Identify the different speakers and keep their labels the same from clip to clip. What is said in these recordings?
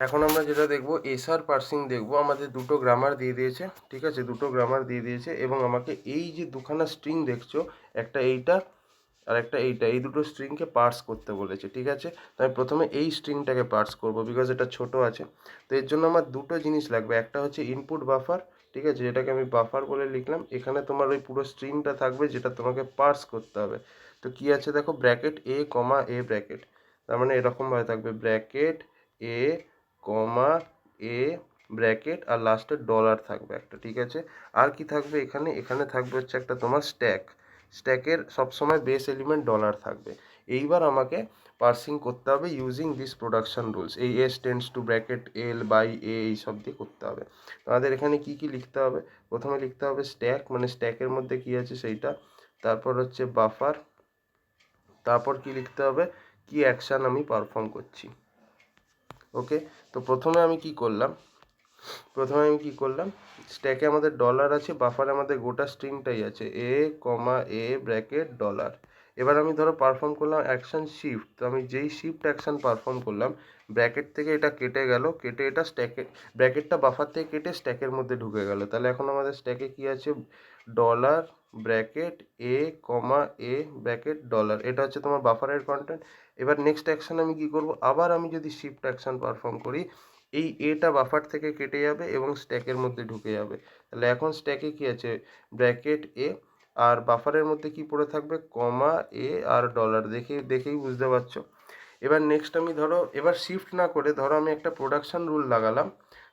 Speaker 1: এখন আমরা যেটা দেখব এসআর পার্সিং দেখব। আমাদের দুটো গ্রামার দিয়ে দিয়েছে, ঠিক আছে, দুটো গ্রামার দিয়ে দিয়েছে এবং আমাকে এই যে দুখানা স্ট্রিং দেখছো, একটা এইটা আর একটা এইটা, এই দুটো স্ট্রিংকে পার্স করতে বলেছে, ঠিক আছে। তো আমি প্রথমে এই স্ট্রিংটাকে পার্স করব বিকজ এটা ছোট আছে। তো এর জন্য আমার দুটো জিনিস লাগবে, একটা হচ্ছে ইনপুট বাফার, ঠিক আছে, যেটাকে আমি বাফার বলে লিখলাম। এখানে তোমার ওই পুরো স্ট্রিংটা থাকবে যেটা তোমাকে পার্স করতে হবে। তো কি আছে দেখো, ব্র্যাকেট এ কমা এ ব্র্যাকেট, তার মানে এরকমভাবে থাকবে ব্র্যাকেট এ কমা এ ব্র্যাকেট আর লাস্টে ডলার থাকবে একটা, ঠিক আছে। আর কি থাকবে এখানে, এখানে থাকবে হচ্ছে একটা তোমার স্ট্যাকের সবসময় বেস এলিমেন্ট ডলার থাকবে। এইবার আমাকে পার্সিং করতে হবে ইউজিং দিস প্রোডাকশন রুলস, এই S tends to bracket L by A এইসব দিয়ে করতে হবে। আমাদের এখানে কি কি লিখতে হবে, প্রথমে লিখতে হবে স্ট্যাক, মানে স্ট্যাকের মধ্যে কি আছে সেইটা, তারপর হচ্ছে বাফার, তারপর কি লিখতে হবে, কি অ্যাকশান আমি পারফর্ম করছি। ওকে, তো প্রথমে আমি কি করলাম, স্ট্যাকে আমাদের ডলার আছে, বাফারে আমাদের গোটা স্ট্রিংটাই আছে এ কমা এ ব্র্যাকেট ডলার। এবার আমি ধরো পারফর্ম করলাম অ্যাকশন শিফট, তো আমি যেই শিফট অ্যাকশন পারফর্ম করলাম, ব্র্যাকেট থেকে এটা কেটে গেল, কেটে এটা স্ট্যাকে, ব্র্যাকেটটা বাফার থেকে কেটে স্ট্যাকের মধ্যে ঢুকে গেল। তাহলে এখন আমাদের স্ট্যাকে কি আছে, ডলার ব্র্যাকেট এ কমা এ ব্র্যাকেট ডলার, এটা হচ্ছে তোমার বাফারের কন্টেন্ট। এবার নেক্সট অ্যাকশন আমি কি করব, আবার আমি যদি শিফট অ্যাকশন পারফর্ম করি, এই এটা বাফার থেকে কেটে যাবে এবং স্ট্যাকের মধ্যে ঢুকে যাবে। তাহলে এখন স্ট্যাকে কি আছে, ব্র্যাকেট এ আর বাফারের মধ্যে কি পড়ে থাকবে, কমা এ আর ডলার, দেখেই বুঝতে পারছো। এবার নেক্সট আমি ধরো, এবার শিফট না করে ধরো আমি একটা প্রোডাকশন রুল লাগালাম,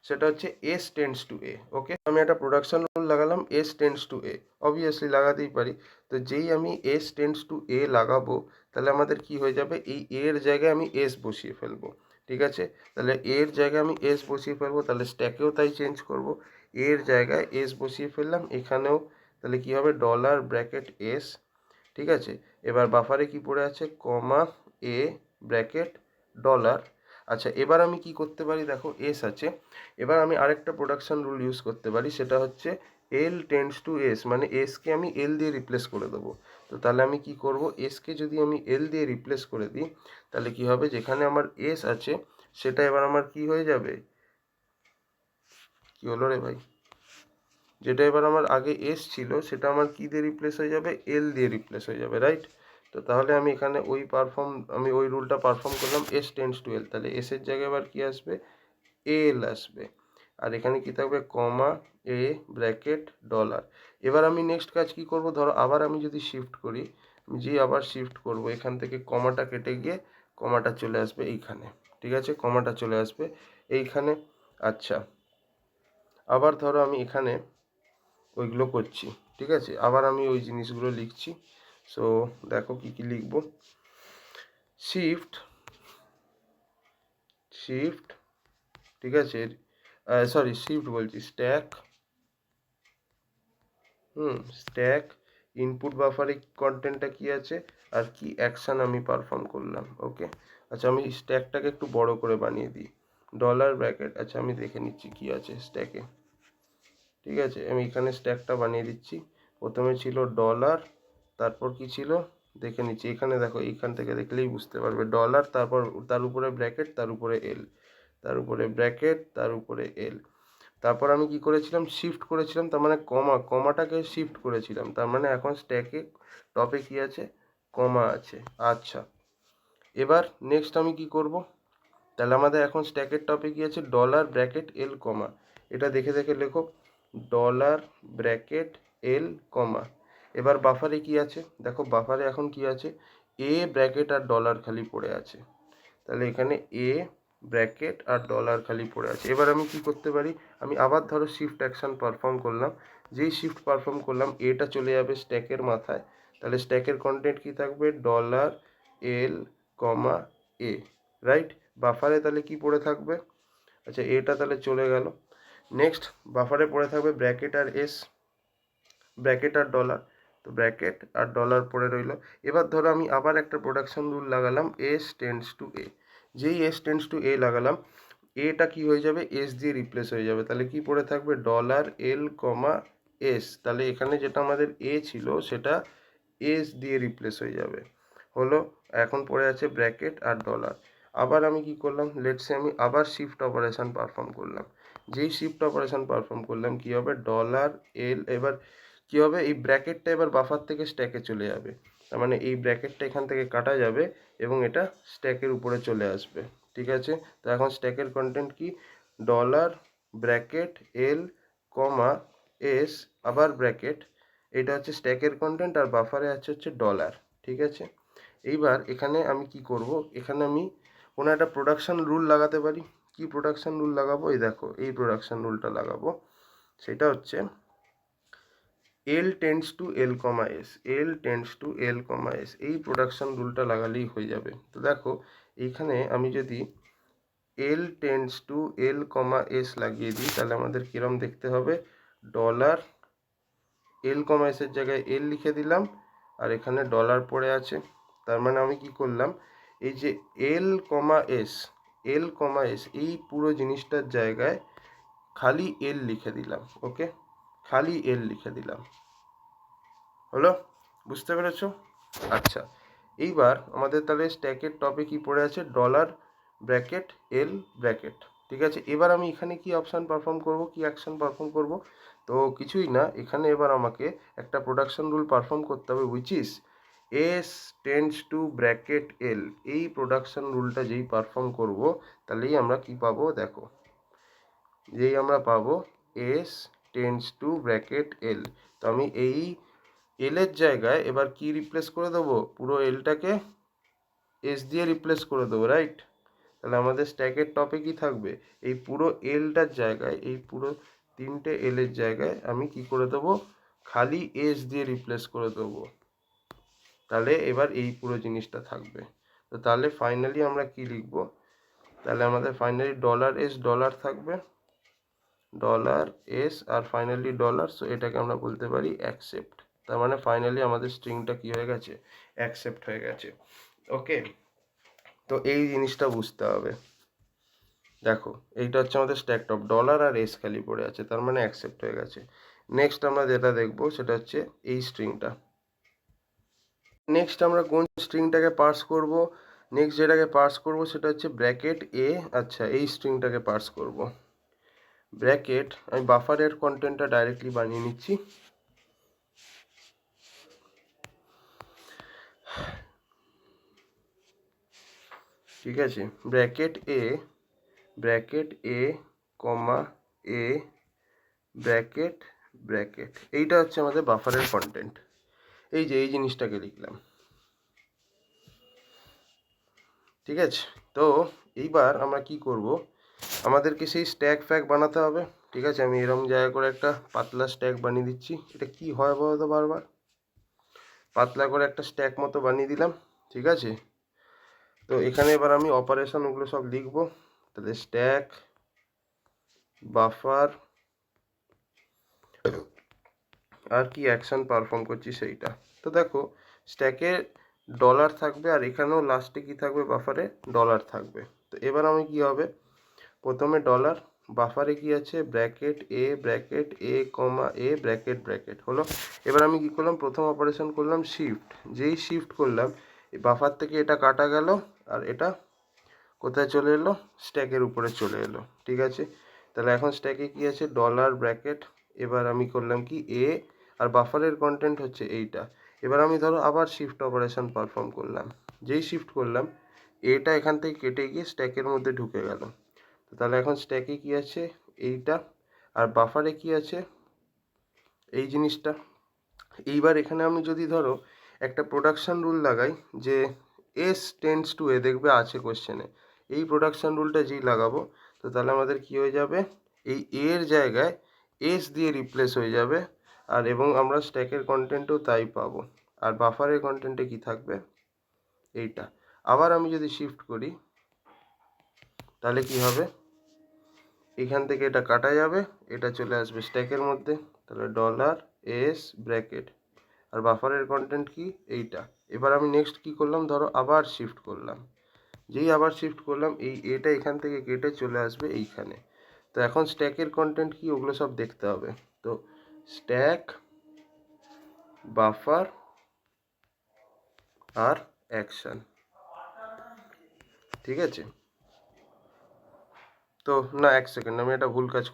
Speaker 1: সেটা হচ্ছে এস টেন্ডস টু এ। ওকে, আমি একটা প্রোডাকশন রুল লাগালাম এস টেন্ডস টু এ, অবভিয়াসলি লাগাতেই পারি। তো যেই আমি এস টেন্ডস টু এ লাগাবো, তাহলে আমাদের কি হয়ে যাবে, এই এর জায়গায় আমি এস বসিয়ে ফেলবো, ঠিক আছে। তাহলে এর জায়গায় আমি এস বসিয়ে ফেলবো, তাহলে স্ট্যাকেও তাই চেঞ্জ করব, এর জায়গায় এস বসিয়ে ফেললাম এখানেও। তাহলে কি হবে, ডলার ব্র্যাকেট এস, ঠিক আছে। এবার বাফারে কি পড়ে আছে, কমা এ ব্র্যাকেট ডলার। আচ্ছা, এবার আমি কি করতে পারি, দেখো এস আছে, এবার আমি আরেকটা প্রোডাকশন রুল ইউজ করতে পারি, সেটা হচ্ছে এল টেন্ডস টু এস, মানে এসকে আমি এল দিয়ে রিপ্লেস করে দেবো। তো তাহলে আমি কি করব, এসকে যদি আমি এল দিয়ে রিপ্লেস করে দিই, তাহলে কি হবে, যেখানে আমার এস আছে সেটা এবার আমার কি হয়ে যাবে, কি হলো রে ভাই, যেটা এবার আমার আগে এস ছিল সেটা আমার কি দিয়ে রিপ্লেস হয়ে যাবে, এল দিয়ে রিপ্লেস হয়ে যাবে, রাইট। তো তাহলে আমি এখানে আমি ওই রুলটা পারফর্ম করলাম এস টেন্ডস টু এল, তাহলে এস এর জায়গায় এবার কি আসবে, এল আসবে। আর এখানে কি থাকবে, কমা এ ব্র্যাকেট ডলার। এবার আমি নেক্সট কাজ কি করব, ধরো আবার আমি যদি শিফট করি, আবার শিফট করব, এখান থেকে কমাটা কেটে গিয়ে কমাটা চলে আসবে এইখানে, ঠিক আছে, কমাটা চলে আসবে এইখানে। আচ্ছা, আবার ধরো আমি এখানে ওইগুলো করছি, ঠিক আছে, আবার আমি ওই জিনিসগুলো লিখছি। সো দেখো কি কি লিখবো, শিফট শিফট ঠিক আছে, সরি শিফট বলছি, স্ট্যাক, স্ট্যাক ইনপুট বাফারে কন্টেন্টটা কি আছে আর কি অ্যাকশন আমি পারফর্ম করলাম। ওকে, আচ্ছা আমি স্ট্যাকটাকে একটু বড় করে বানিয়ে দিই, ডলার ব্র্যাকেট, আচ্ছা আমি দেখে নিচ্ছি কি আছে স্ট্যাকে, ঠিক আছে, আমি এখানে স্ট্যাকটা বানিয়ে দিচ্ছি। প্রথমে ছিল ডলার, তারপর কি ছিল দেখে নিচ্ছি, এখানে দেখো, এইখান থেকে দেখলেই বুঝতে পারবে, ডলার, তারপর তার উপরে ব্র্যাকেট, তার উপরে এল, তার উপরে ব্র্যাকেট, তার উপরে এল। তারপর আমি কি করেছিলাম, শিফট করেছিলাম, তার মানে কমাটাকে শিফট করেছিলাম, তার মানে এখন স্ট্যাকে টপে কি আছে, কমা আছে। আচ্ছা, এবার নেক্সট আমি কি করব, তাহলে আমাদের এখন স্ট্যাকের টপে কি আছে, ডলার ব্র্যাকেট এল কমা, এটা দেখে দেখে লেখো, ডলার ব্র্যাকেট এল কমা। এবার বাফারে কি আছে দেখো, বাফারে এখন কি আছে, এ ব্র্যাকেট আর ডলার খালি পড়ে আছে, তাহলে এখানে এ ব্র্যাকেট আর ডলার খালি পড়ে আছে। এবার আমি কি করতে পারি, আমি আবার ধরো শিফট অ্যাকশন পারফর্ম করলাম, যেই শিফট পারফর্ম করলাম এটা চলে যাবে স্ট্যাকের মাথায়, তাহলে স্ট্যাকের কন্টেন্ট কি থাকবে, ডলার এল কমা এ, রাইট। বাফারে তাহলে কি পড়ে থাকবে, আচ্ছা এটা তাহলে চলে গেল। নেক্সট বাফারে পড়ে থাকবে ব্র্যাকেট আর এস, ব্র্যাকেট আর ডলার, তো ব্র্যাকেট আর ডলার পড়ে রইল। এবার ধরো আমি আবার একটা প্রোডাকশন রুল লাগালাম এস টেন্ডস টু এ, যেই এস টেন্ডস টু এ লাগালাম, এটা কি হয়ে যাবে, এস দিয়ে রিপ্লেস হয়ে যাবে, তাহলে কি পড়ে থাকবে, ডলার এল কমা এস, তাহলে এখানে যেটা আমাদের এ ছিল সেটা এস দিয়ে রিপ্লেস হয়ে যাবে, হলো। এখন পড়ে আছে ব্র্যাকেট আর ডলার। আবার আমি কি করলাম, লেটস সে আমি আবার শিফট অপারেশন পারফর্ম করলাম। যেই শিফট অপারেশন পারফর্ম করলাম কি হবে, ডলার এল, এবার কি হবে, এই ব্র্যাকেটটা এবার বাফার থেকে স্ট্যাকে চলে যাবে। তার মানে এই ব্র্যাকেটটা এখান থেকে কাটা যাবে এবং এটা স্ট্যাকের উপরে চলে আসবে। ঠিক আছে, তো এখন স্ট্যাকের কন্টেন্ট কি, ডলার ব্র্যাকেট এল কমা এস আবার ব্র্যাকেট, এটা হচ্ছে স্ট্যাকের কন্টেন্ট, আর বাফারে আছে হচ্ছে ডলার। ঠিক আছে, এইবার এখানে আমি কি করব, এখানে আমি কোনো একটা প্রোডাকশন রুল লাগাতে পারি। কি প্রোডাকশন রুল লাগাবো, এই দেখো এই প্রোডাকশন রুলটা লাগাবো। সেটা হচ্ছে L tends to L comma S, L tends to L comma S, এই প্রোডাকশন রুলটা লাগালেই হয়ে যাবে। তো দেখো এইখানে আমি যদি L tends to L comma S লাগিয়ে দিই, তাহলে আমাদের কিরম দেখতে হবে, ডলার এল কমা এসের জায়গায় এল লিখে দিলাম, আর এখানে ডলার পড়ে আছে। তার মানে আমি কি করলাম, এই যে এল কমা এস, এল কমা এস, এই পুরো জিনিসটার জায়গায় খালি এল লিখে দিলাম। ওকে, খালি এল লিখে দিলাম। হলো, বুঝতে পেরেছো? আচ্ছা, এইবার আমাদের তাহলে স্ট্যাকের টপে কি পড়ে আছে, ডলার ব্র্যাকেট এল ব্র্যাকেট। ঠিক আছে, এবার আমি এখানে কি অপশান পারফর্ম করব, কি অ্যাকশন পারফর্ম করব, তো কিছুই না, এখানে এবার আমাকে একটা প্রোডাকশন রুল পারফর্ম করতে হবে, which is S tends to bracket L. এই প্রোডাকশন রুলটা যেই পারফর্ম করব, তাহলেই আমরা কি পাবো, দেখো যেই আমরা পাবো এস টেন্ডস টু ব্র্যাকেট এল। তো আমি এই এল এর জায়গায় এবার কি রিপ্লেস করে দেবো, পুরো এলটাকে এস দিয়ে রিপ্লেস করে দেবো, রাইট? তাহলে আমাদের স্ট্যাকের টপে কি থাকবে, এই পুরো এলটার জায়গায়, এই পুরো তিনটে এল এর জায়গায় আমি কি করে দেবো, খালি এস দিয়ে রিপ্লেস করে দেবো। তাহলে এবার এই পুরো জিনিসটা থাকবে। তো তাহলে ফাইনালি আমরা কি লিখব, তাহলে আমাদের ফাইনালি ডলার এস ডলার থাকবে, ডলার এস আর ফাইনালি ডলার, সো এটাকে আমরা বলতে পারি অ্যাকসেপ্ট। তার মানে ফাইনালি আমাদের স্ট্রিংটা কি হয়ে গেছে, অ্যাকসেপ্ট হয়ে গেছে। ওকে, তো এই জিনিসটা বুঝতে হবে। দেখো এইটা হচ্ছে আমাদের স্ট্যাক টপ, ডলার আর এস খালি পড়ে আছে, তার মানে অ্যাকসেপ্ট হয়ে গেছে। নেক্সট আমরা যেটা দেখবো সেটা হচ্ছে এই স্ট্রিংটা। নেক্সট আমরা কোন স্ট্রিংটাকে পার্স করব, নেক্সট যেটাকে পার্স করব সেটা হচ্ছে ব্র্যাকেট এ। আচ্ছা, এই স্ট্রিংটাকে পার্স করব ব্র্যাকেট, আমি বাফারের কন্টেন্টটা ডাইরেক্টলি বানিয়ে নিচ্ছি। ঠিক আছে, ব্র্যাকেট এ কমা এ ব্র্যাকেট ব্র্যাকেট, এইটা হচ্ছে আমাদের বাফারের কন্টেন্ট। এই যে এই জিনিসটাকে লিখলাম। ঠিক আছে, তো এইবার আমরা কি করব, আমাদেরকে সেই স্ট্যাক ফ্যাক বানাতে হবে। ঠিক আছে, আমি এরকম জায়গা করে একটা পাতলা স্ট্যাক বানিয়ে দিচ্ছি। এটা কি হয় বলো তো, বারবার পাতলা করে একটা স্ট্যাক মতো বানিয়ে দিলাম। ঠিক আছে, তো এখানে এবার আমি অপারেশন ওগুলো সব লিখবো। তাহলে স্ট্যাক বাফার আর কি অ্যাকশন পারফর্ম করছি সেইটা। তো দেখো স্ট্যাকে ডলার থাকবে, আর এখানেও লাস্টে কি থাকবে, বাফারে ডলার থাকবে। তো এবার আমি কি হবে, প্রথমে ডলার, বাফারে কি আছে, ব্র্যাকেট এ কমা এ ব্র্যাকেট ব্র্যাকেট হলো। এবার আমি কি করলাম, প্রথম অপারেশন করলাম শিফট, যেই শিফট করলাম বাফার থেকে এটা কাটা গেল, আর এটা কোথায় চলে এলো, স্ট্যাকের উপরে চলে এলো। ঠিক আছে, তাহলে এখন স্ট্যাকে কি আছে, ডলার ব্র্যাকেট, এবার আমি করলাম কি এ, আর বাফারের কন্টেন্ট হচ্ছে এইটা। এবার আমি ধরো আবার শিফট অপারেশন পারফর্ম করলাম, যেই শিফট করলাম এটা এখান থেকে কেটে গিয়ে স্ট্যাকের মধ্যে ঢুকে গেল। তো তাহলে এখন স্ট্যাকে কি আছে, এইটা, আর বাফারে কি আছে, এই জিনিসটা। এইবার এখানে আমি যদি ধরো একটা প্রোডাকশন রুল লাগাই, যে এস টেন্ডস টু এ, দেখবে আছে কোশ্চেনে, এই প্রোডাকশন রুলটা যেই লাগাবো, তো তাহলে আমাদের কি হয়ে যাবে, এই এর জায়গায় এস দিয়ে রিপ্লেস হয়ে যাবে, আর এবং আমরা স্ট্যাকের কন্টেন্টও তাই পাবো। আর বাফারের কন্টেন্টে কি থাকবে, এইটা। আবার আমি যদি শিফট করি তাহলে কি হবে, এখান থেকে এটা কাটা যাবে, এটা চলে আসবে স্ট্যাকের মধ্যে। তাহলে ডলার এস ব্র্যাকেট, আর বাফারের কন্টেন্ট কি, এইটা। এবার আমি নেক্সট কি করলাম, ধরো আবার শিফট করলাম, যেই আবার শিফট করলাম এই এটা এখান থেকে কেটে চলে আসবে এইখানে। তো এখন স্ট্যাকের কন্টেন্ট কি, ওগুলো সব দেখতে হবে। তো স্ট্যাক বাফার আর অ্যাকশন, ঠিক আছে? তো না, এক সেকেন্ড, আমি একটা ভুল কাজ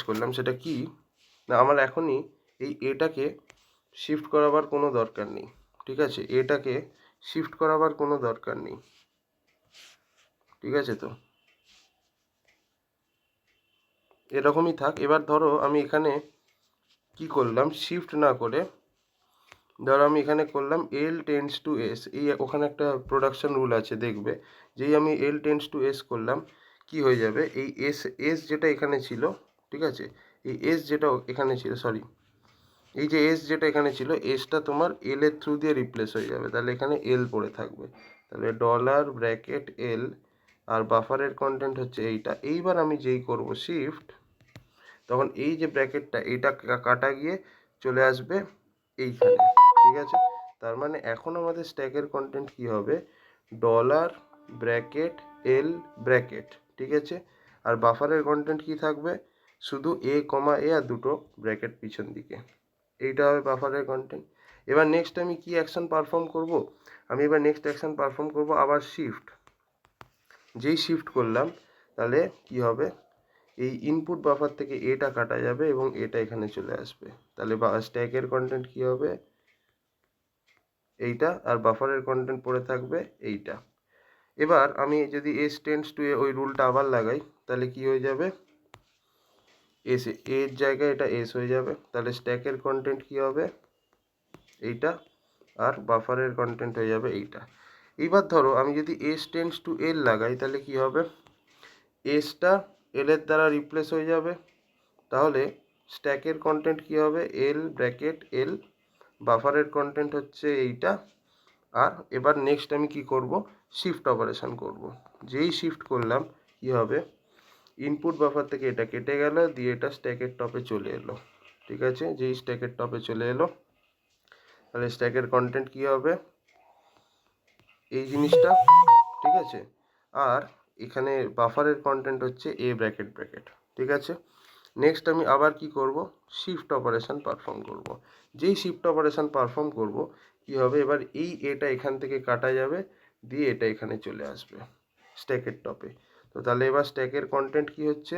Speaker 1: করলাম। সেটা কি না, আমার এখনই এই এটাকে শিফট করাবার কোনো দরকার নেই। ঠিক আছে, এটাকে শিফট করাবার কোনো দরকার নেই। ঠিক আছে, তো এরকমই থাক। এবার ধরো আমি এখানে কি করলাম, শিফট না করে ধরো আমি এখানে করলাম এল টেন্ডস টু এস। এই ওখানে একটা প্রোডাকশন রুল আছে, দেখবে যেই আমি এল টেন্ডস টু এস করলাম কি হয়ে যাবে, এই এস এস যেটা এখানে ছিল, ঠিক আছে, এই এস যেটা এখানে ছিল, সরি, এই যে এস যেটা এখানে ছিল, এসটা তোমার এল এর থ্রু দিয়ে রিপ্লেস হয়ে যাবে। তাহলে এখানে এল পড়ে থাকবে। তাহলে ডলার ব্র্যাকেট এল, আর বাফারের কন্টেন্ট হচ্ছে এইটা। এইবার আমি যেই করব শিফট, তখন এই যে ব্র্যাকেটটা এইটা কাটা গিয়ে চলে আসবে এইখানে। ঠিক আছে, তার মানে এখন আমাদের স্ট্যাকের কন্টেন্ট কি হবে, ডলার ব্র্যাকেট এল ব্র্যাকেট। ঠিক আছে, আর বাফারের কন্টেন্ট কি থাকবে, শুধু এ কমা এ আর দুটো ব্র্যাকেট পিছন দিকে। এইটা হবে বাফারের কন্টেন্ট। এবার নেক্সট আমি কি অ্যাকশন পারফর্ম করব, আমি এবার নেক্সট অ্যাকশন পারফর্ম করব আবার শিফট। যেই শিফট করলাম তাহলে কি হবে, এই ইনপুট বাফার থেকে এটা কাটা যাবে এবং এটা এখানে চলে আসবে। তাহলে স্ট্যাকের কন্টেন্ট কি হবে, এইটা, আর বাফারের কন্টেন্ট পড়ে থাকবে এইটা। এবার আমি যদি এস টেন্ডস টু এ ওই রুলটা আবার লাগাই, তাহলে কি হয়ে যাবে, এস এর জায়গায় এটা এস হয়ে যাবে। তাহলে স্ট্যাকের কন্টেন্ট কি হবে, এইটা, আর বাফারের কন্টেন্ট হয়ে যাবে এইটা। এইবার ধরো আমি যদি এস টেন্ডস টু এল লাগাই, তাহলে কি হবে, এসটা এল এর দ্বারা রিপ্লেস হয়ে যাবে। তাহলে স্ট্যাকের কন্টেন্ট কি হবে, এল ব্র্যাকেট এল, বাফারের কন্টেন্ট হচ্ছে এইটা। আর এবার নেক্সট আমি কি করব, শিফট অপারেশন করব। যেই শিফট করলাম কি হবে, ইনপুট বাফার থেকে এটা কেটে গেল, দিয়ে এটা স্ট্যাকের টপে চলে এলো। ঠিক আছে, যেই স্ট্যাকের টপে চলে এলো, তাহলে স্ট্যাকের কন্টেন্ট কি হবে, এই জিনিসটা। ঠিক আছে, আর এখানে বাফারের কন্টেন্ট হচ্ছে এ ব্র্যাকেট ব্র্যাকেট। ঠিক আছে, নেক্সট আমি আবার কি করব, শিফট অপারেশন পারফর্ম করব। যেই শিফট অপারেশন পারফর্ম করব কি হবে, এবার এই এটা এখান থেকে কাটা যাবে, দিয়ে এটা এখানে চলে আসবে স্ট্যাকের টপে। তো তাহলে এবার স্ট্যাকের কন্টেন্ট কি হচ্ছে,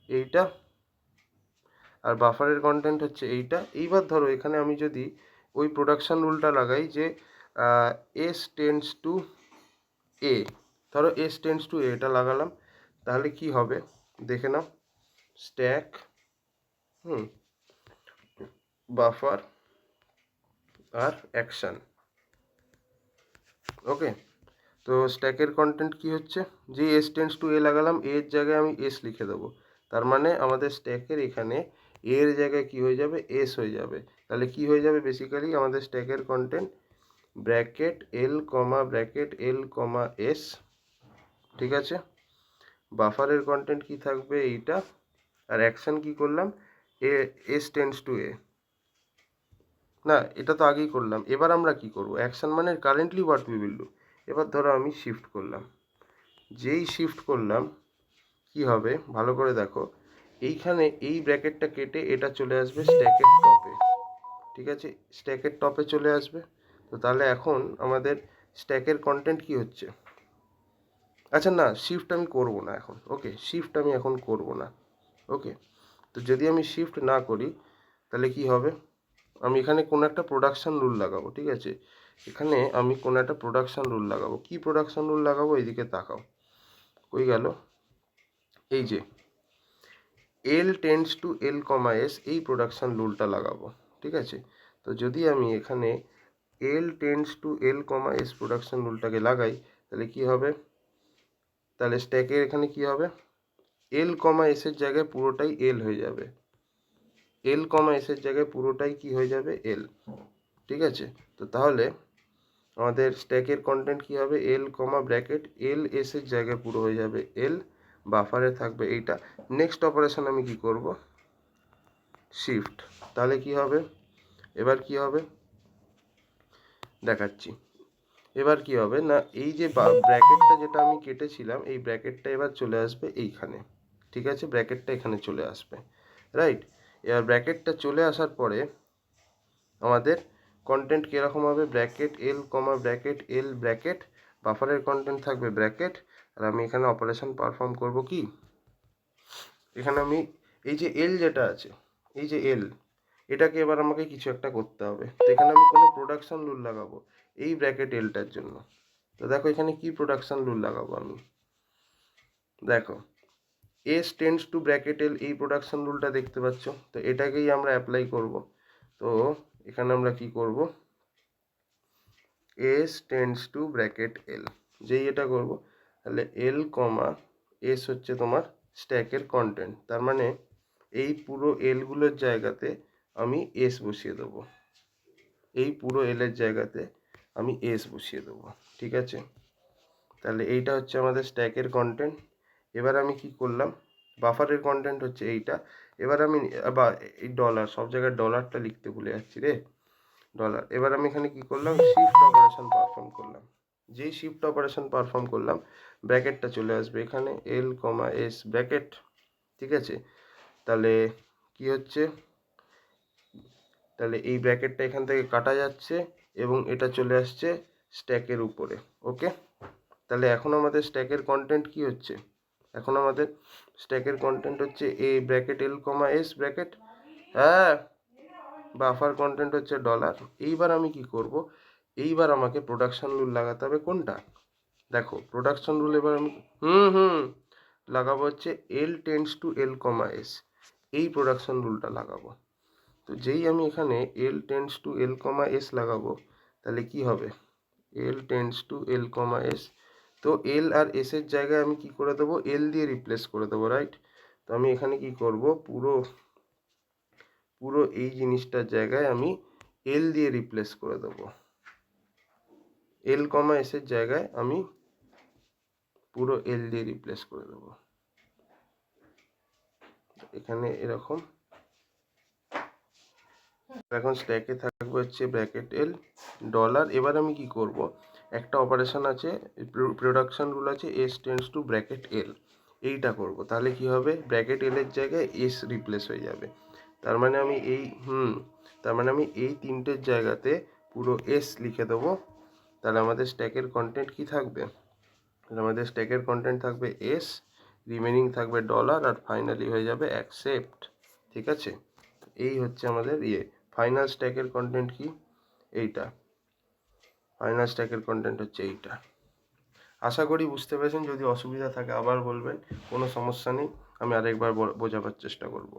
Speaker 1: এইটা, আর বাফারের কন্টেন্ট হচ্ছে এইটা। এইবার ধরো এখানে আমি যদি ওই প্রোডাকশন রুলটা লাগাই যে এস টেন্ডস টু এ, ধরো এস টেন্ডস টু এটা লাগালাম, তাহলে কি হবে দেখে নাও, স্ট্যাক বাফার আর অ্যাকশন। ওকে, তো স্ট্যাকের কন্টেন্ট কি হচ্ছে, যে এস টেন্ডস টু এ লাগালাম, এর জায়গায় আমি এস লিখে দেবো। তার মানে আমাদের স্ট্যাকের এখানে এর জায়গায় কি হয়ে যাবে, এস হয়ে যাবে। তাহলে কি হয়ে যাবে, বেসিক্যালি আমাদের স্ট্যাকের কন্টেন্ট ব্র্যাকেট এল কমা ব্র্যাকেট এল কমা এস। ঠিক আছে, বাফারের কন্টেন্ট কি থাকবে, এইটা, আর অ্যাকশন কি করলাম, এ এস টেন্ডস টু এ। না, এটা তো আগেই করলাম। এবার আমরা কি করব, অ্যাকশন মানে currently what we will do. এবার ধরো আমি শিফট করলাম, যেই শিফট করলাম কি হবে, ভালো করে দেখো, এইখানে এই ব্র্যাকেটটা কেটে এটা চলে আসবে স্ট্যাকের টপে। ঠিক আছে, স্ট্যাকের টপে চলে আসবে। তো তাহলে এখন আমাদের স্ট্যাকের কন্টেন্ট কি হচ্ছে, আচ্ছা না, শিফট আমি করব না এখন। ওকে, শিফট আমি এখন করব না। ওকে, তো যদি আমি শিফট না করি তাহলে কি হবে, আমি এখানে কোনো একটা প্রোডাকশন রুল লাগাবো। ঠিক আছে, এখানে আমি কোনো একটা প্রোডাকশন রুল লাগাবো। কি প্রোডাকশন রুল লাগাবো, এইদিকে তাকাও, কই গেল, এই যে L tends to L comma S, এই প্রোডাকশন রুলটা লাগাবো। ঠিক আছে, তো যদি আমি এখানে L tends to L comma S production রুলটাকে লাগাই, তাহলে কি হবে, তাহলে স্ট্যাকের এখানে কি হবে, এল কমা এসের জায়গায় পুরোটাই এল হয়ে যাবে। এল কমা এসের জায়গায় পুরোটাই কি হয়ে যাবে, এল। ঠিক আছে, তো তাহলে আমাদের স্ট্যাকের কন্টেন্ট কি হবে, এল কমা ব্র্যাকেট এল এসের জায়গায় পুরো হয়ে যাবে এল, বাফারে থাকবে এইটা। নেক্সট অপারেশন আমি কি করব, শিফট। তাহলে কি হবে, এবার কি হবে দেখাচ্ছি। এবার কি হবে না, এই যে ব্র্যাকেটটা যেটা আমি কেটেছিলাম, এই ব্র্যাকেটটা এবার চলে আসবে এইখানে। ঠিক আছে, ব্র্যাকেটটা এখানে চলে আসবে, রাইট। এবার ব্র্যাকেটটা চলে আসার পরে আমাদের কন্টেন্ট কীরকম হবে, ব্র্যাকেট এল কমা ব্র্যাকেট এল ব্র্যাকেট, বাফারের কন্টেন্ট থাকবে ব্র্যাকেট, আর আমি এখানে অপারেশন পারফর্ম করব কি, এখানে আমি এই যে এল যেটা আছে, এই যে এল, এটাকে এবার আমাকে কিছু একটা করতে হবে। তো এখানে আমি কোনো প্রোডাকশন রুল লাগাবো এই ব্র্যাকেট এলটার জন্য। তো দেখো এখানে কি প্রোডাকশন রুল লাগাবো আমি, দেখো S tends to bracket L, এই প্রোডাকশন রুলটা দেখতে পাচ্ছ। তো এটাকেই আমরা অ্যাপ্লাই করব। তো এখানে আমরা কি করব, এস টেন্ডস টু ব্র্যাকেট এল, যেই এটা করব, তাহলে এল কমা এস হচ্ছে তোমার স্ট্যাকের কন্টেন্ট, তার মানে এই পুরো এলগুলোর জায়গাতে আমি এস বসিয়ে দেবো, এই পুরো এলের জায়গাতে আমি এস বসিয়ে দেবো, ঠিক আছে। তাহলে এইটা হচ্ছে আমাদের স্ট্যাকের কন্টেন্ট। এবার আমি কি করলাম, বাফারের কন্টেন্ট হচ্ছে এইটা। এবার আমি বা এই ডলার, সব জায়গায় ডলারটা লিখতে ভুলে যাচ্ছি রে, ডলার। এবার আমি এখানে কি করলাম, শিফট অপারেশন পারফর্ম করলাম। যেই শিফট অপারেশন পারফর্ম করলাম, ব্র্যাকেটটা চলে আসবে এখানে, এল কমা এস ব্র্যাকেট, ঠিক আছে। তাহলে কি হচ্ছে, তাহলে এই ব্র্যাকেটটা এখান থেকে কাটা যাচ্ছে এবং এটা চলে আসছে স্ট্যাকের উপরে, ওকে। তাহলে এখন আমাদের স্ট্যাকের কন্টেন্ট কি হচ্ছে, এখন আমাদের স্ট্যাকের কন্টেন্ট হচ্ছে এ ব্র্যাকেট এল কমা এস ব্র্যাকেট, হ্যাঁ, বাফার কন্টেন্ট হচ্ছে ডলার। এইবার আমি কি করব, এইবার আমাকে প্রোডাকশন রুল লাগাতে হবে। কোনটা, দেখো প্রোডাকশন রুল এবার আমি লাগাবো হচ্ছে L tends to L comma S, এই প্রোডাকশন রুলটা লাগাবো। তো যেই আমি এখানে L tends to L comma S লাগাবো, তাহলে কি হবে, L tends to L comma S, তো এল আর এস এর জায়গায় আমি কি করে দেবো, এল দিয়ে রিপ্লেস করে দেবো, রাইট। তো আমি এখানে কি করব, পুরো পুরো এই জিনিসটার জায়গায় আমি এল দিয়ে রিপ্লেস করে দেবো, এল কমা এস এর জায়গায় আমি পুরো এল দিয়ে রিপ্লেস করে দেবো, এখানে এরকম। এখন স্ট্যাকে থাকবে হচ্ছে ব্র্যাকেট এল ডলার। এবার আমি কি করব, একটা অপারেশন আছে, প্রোডাকশন রুল আছে, এস টেন্ডস টু ব্র্যাকেট এল, এইটা করব। তাহলে কি হবে, ব্র্যাকেট এল এর জায়গায় এস রিপ্লেস হয়ে যাবে। তার মানে আমি এই তিনটের জায়গাতে পুরো এস লিখে দেবো। তাহলে আমাদের স্ট্যাকের কন্টেন্ট কি থাকবে, তাহলে আমাদের স্ট্যাকের কন্টেন্ট থাকবে এস, রিমেনিং থাকবে ডলার, আর ফাইনালি হয়ে যাবে অ্যাকসেপ্ট, ঠিক আছে। এই হচ্ছে আমাদের ফাইনাল স্ট্যাকের কন্টেন্ট কি, এইটা ফাইনাল স্ট্যাকের কন্টেন্ট হচ্ছে এইটা। আশা করি বুঝতে পেরেছেন, যদি অসুবিধা থাকে আবার বলবেন, কোনো সমস্যা নেই, আমি আরেকবার বোঝাবার চেষ্টা করব।